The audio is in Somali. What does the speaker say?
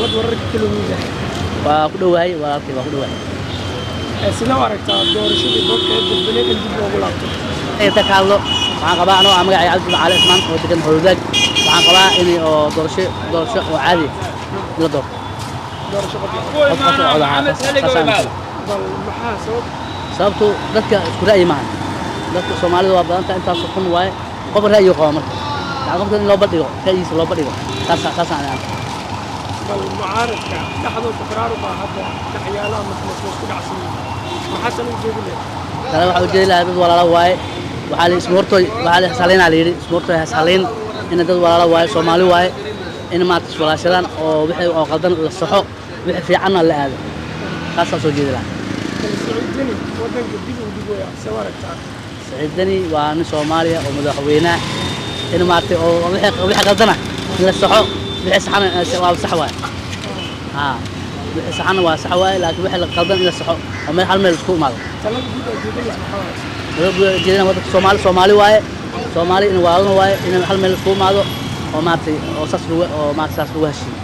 wakaalad wararka Kilomita waa ku dhawahay walaalkay waa ku dhawahay sida aragtaa doorashadii dadka ee dalbaneed dib loogu laabto inta ka hadlo waxaan qabaa anoo magacay Cabdi Cali Ismaan oo degan Howlwadaag waxaan qabaa in oo doorasho oo caadi la doorto doorasho sababtu dadka isku ra'yi maahan dadka Soomaalida waa badan tahay intaas kun waay qof ra'yi qabo marka qofka in loo badhigo ra'yiisa loo badhigo taas aan bal mucaaradka dhaxdooda taqraar baa hadda dhaxyaalaha mas'uulka isku dhacsan maxaa u jeedinay kala waxa u jeedinay dad walaalo waay waxa la ismoortooy waxa la xasaleen ali ismoortooy xasaleen in dad walaalo waay Soomaali waay in maanta walaashadaan oo wixii oo qaldan la saxo wixii fiican la aado taas soo jeedinay Saciidani wadanka dib u dhigoya sawarta Saciidani waa nin Soomaaliya oo madaxweynaha in maanta oo wixii qaldana in la saxo wixii saxana waa sax waay wixii saxana waa sax waay laakiin wixii qaldan in la saxo oo meel hal meel isku imaado jeedina waddanka Soomaali waaye Soomaali in waalna waaye in hal meel isku imaado oo maanta oo saas lagu heshiiyo